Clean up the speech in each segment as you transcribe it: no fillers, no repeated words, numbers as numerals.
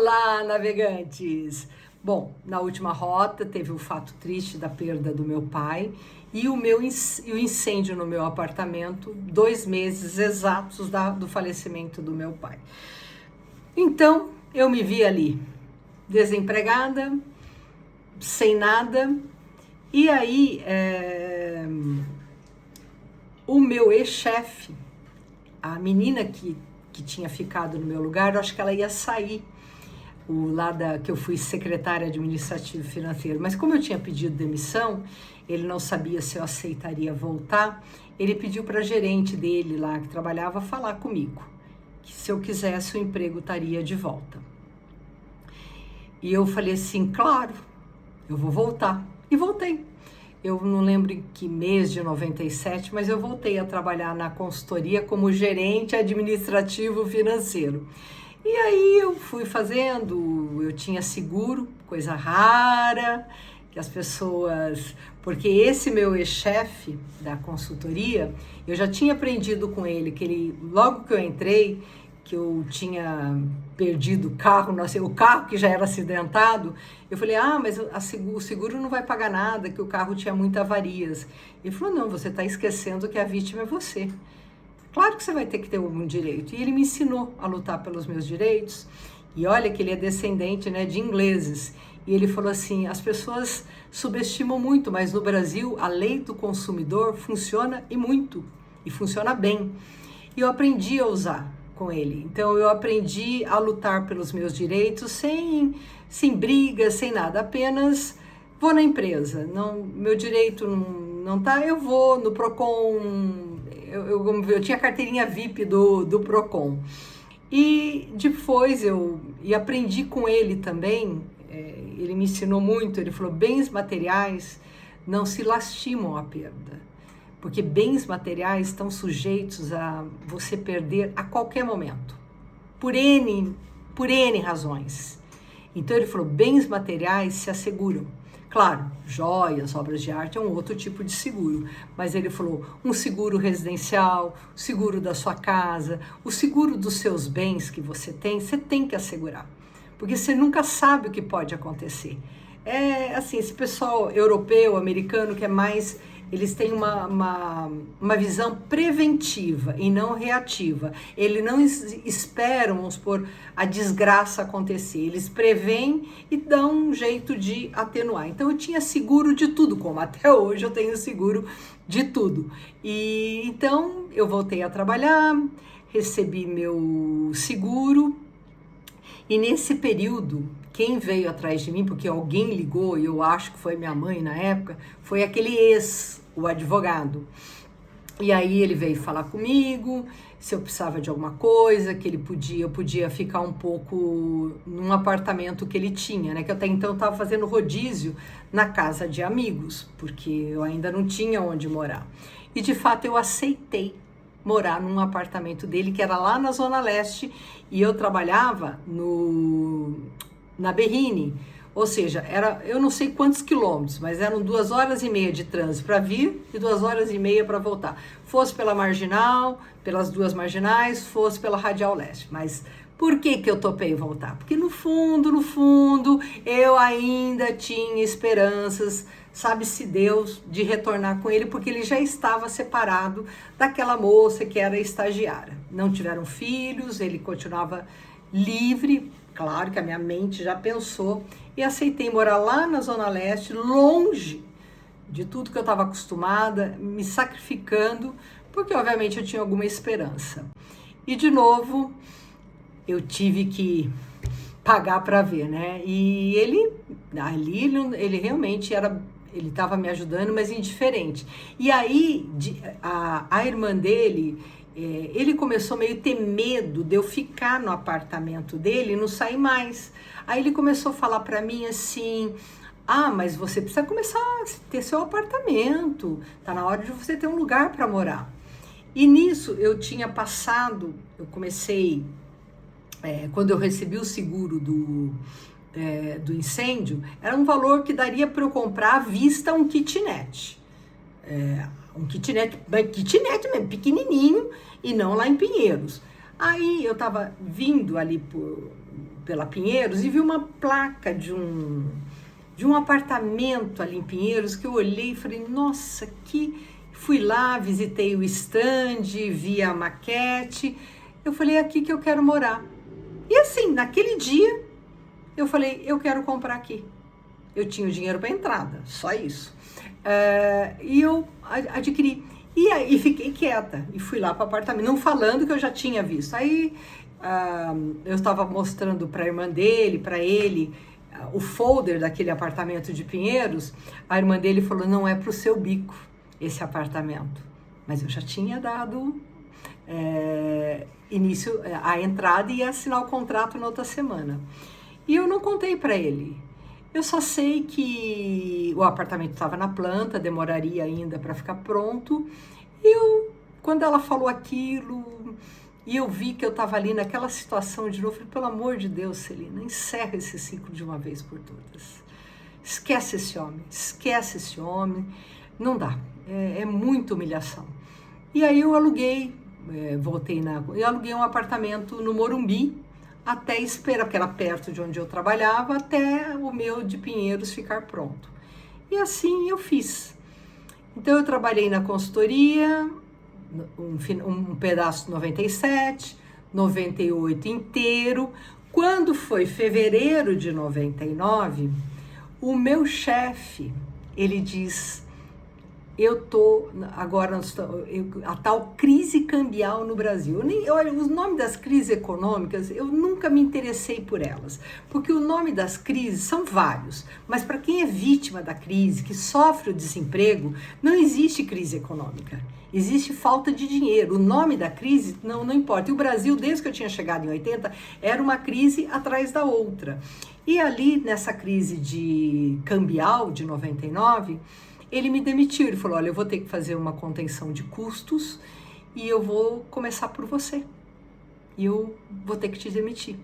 Olá, navegantes! Bom, na última rota teve o fato triste da perda do meu pai e o incêndio no meu apartamento, 2 meses exatos do falecimento do meu pai. Então, eu me vi ali, desempregada, sem nada, e aí o meu ex-chefe, a menina que tinha ficado no meu lugar, eu acho que ela ia sair, que eu fui secretária administrativa e financeira, mas como eu tinha pedido demissão, ele não sabia se eu aceitaria voltar, ele pediu para a gerente dele lá, que trabalhava, falar comigo, que se eu quisesse o emprego estaria de volta. E eu falei assim, claro, eu vou voltar. E voltei. Eu não lembro em que mês de 97, mas eu voltei a trabalhar na consultoria como gerente administrativo financeiro. E aí eu fui fazendo, eu tinha seguro, coisa rara, que as pessoas... Porque esse meu ex-chefe da consultoria, eu já tinha aprendido com ele, que ele, logo que eu entrei, que eu tinha perdido o carro que já era acidentado, eu falei, mas o seguro não vai pagar nada, que o carro tinha muitas avarias. Ele falou, não, você está esquecendo que a vítima é você. Claro que você vai ter que ter algum direito. E ele me ensinou a lutar pelos meus direitos. E olha que ele é descendente, né, de ingleses. E ele falou assim, as pessoas subestimam muito, mas no Brasil a lei do consumidor funciona e muito. E funciona bem. E eu aprendi a usar com ele. Então eu aprendi a lutar pelos meus direitos sem briga, sem nada. Apenas vou na empresa. Não, meu direito não tá, eu vou no Procon. Eu tinha carteirinha VIP do Procon. E depois eu aprendi com ele também, ele me ensinou muito, ele falou, bens materiais não se lastimam à perda, porque bens materiais estão sujeitos a você perder a qualquer momento, por N razões. Então ele falou, bens materiais se asseguram. Claro, joias, obras de arte é um outro tipo de seguro, mas ele falou um seguro residencial, o seguro da sua casa, o seguro dos seus bens que você tem que assegurar, porque você nunca sabe o que pode acontecer. É assim, esse pessoal europeu, americano, que é mais... Eles têm uma visão preventiva e não reativa. Eles não esperam, vamos supor, a desgraça acontecer. Eles preveem e dão um jeito de atenuar. Então, eu tinha seguro de tudo, como até hoje eu tenho seguro de tudo. E então, eu voltei a trabalhar, recebi meu seguro. E nesse período, quem veio atrás de mim, porque alguém ligou, e eu acho que foi minha mãe na época, foi aquele o advogado. E aí ele veio falar comigo, se eu precisava de alguma coisa, que eu podia ficar um pouco num apartamento que ele tinha, né? Que até então eu estava fazendo rodízio na casa de amigos, porque eu ainda não tinha onde morar. E de fato eu aceitei morar num apartamento dele, que era lá na Zona Leste, e eu trabalhava na Berrini, ou seja, eu não sei quantos quilômetros, mas eram 2h30 de trânsito para vir e 2h30 para voltar. Fosse pela Marginal, pelas 2 marginais, fosse pela Radial Leste. Mas por que eu topei voltar? Porque no fundo, eu ainda tinha esperanças, sabe-se Deus, de retornar com ele, porque ele já estava separado daquela moça que era estagiária. Não tiveram filhos, ele continuava livre. Claro que a minha mente já pensou e aceitei morar lá na Zona Leste, longe de tudo que eu estava acostumada, me sacrificando, porque obviamente eu tinha alguma esperança. E de novo, eu tive que pagar para ver, né? E ele realmente ele estava me ajudando, mas indiferente. E aí, a irmã dele... ele começou meio a ter medo de eu ficar no apartamento dele e não sair mais. Aí ele começou a falar para mim assim, mas você precisa começar a ter seu apartamento, tá na hora de você ter um lugar para morar. E nisso eu comecei, quando eu recebi o seguro do incêndio, era um valor que daria para eu comprar à vista um kitnet. Um kitnet mesmo, pequenininho, e não lá em Pinheiros. Aí eu estava vindo ali pela Pinheiros e vi uma placa de um apartamento ali em Pinheiros que eu olhei e falei, nossa, fui lá, visitei o stand, vi a maquete, eu falei, é aqui que eu quero morar. E assim, naquele dia, eu falei, eu quero comprar aqui. Eu tinha o dinheiro para entrada, só isso. E eu adquiri. E fiquei quieta, e fui lá para o apartamento, não falando que eu já tinha visto. Aí eu estava mostrando para a irmã dele, para ele, o folder daquele apartamento de Pinheiros. A irmã dele falou, não é para o seu bico esse apartamento. Mas eu já tinha dado início à entrada e ia assinar o contrato na outra semana. E eu não contei para ele. Eu só sei que o apartamento estava na planta, demoraria ainda para ficar pronto. E quando ela falou aquilo, e eu vi que eu estava ali naquela situação de novo, eu falei, pelo amor de Deus, Celina, encerra esse ciclo de uma vez por todas. Esquece esse homem, não dá, é muita humilhação. E aí eu aluguei, eu aluguei um apartamento no Morumbi, até esperar, porque era perto de onde eu trabalhava, até o meu de Pinheiros ficar pronto. E assim eu fiz. Então eu trabalhei na consultoria, um pedaço de 97, 98 inteiro. Quando foi fevereiro de 99, o meu chefe, ele diz, eu tô agora a tal crise cambial no Brasil. Olha, os nomes das crises econômicas, eu nunca me interessei por elas, porque o nome das crises são vários, mas para quem é vítima da crise, que sofre o desemprego, não existe crise econômica. Existe falta de dinheiro. O nome da crise não importa. E o Brasil, desde que eu tinha chegado em 80, era uma crise atrás da outra. E ali, nessa crise de cambial de 99, ele me demitiu. Ele falou, olha, eu vou ter que fazer uma contenção de custos e eu vou começar por você. E eu vou ter que te demitir.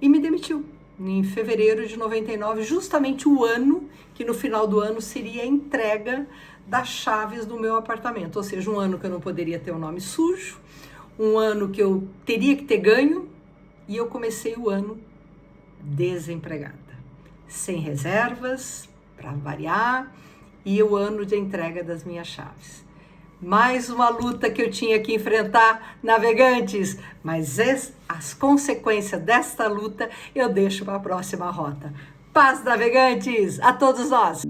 E me demitiu em fevereiro de 99, justamente o ano que no final do ano seria a entrega das chaves do meu apartamento. Ou seja, um ano que eu não poderia ter o nome sujo, um ano que eu teria que ter ganho, e eu comecei o ano desempregada, sem reservas, para variar, e o ano de entrega das minhas chaves. Mais uma luta que eu tinha que enfrentar, navegantes, mas as consequências desta luta eu deixo para a próxima rota. Paz, navegantes, a todos nós!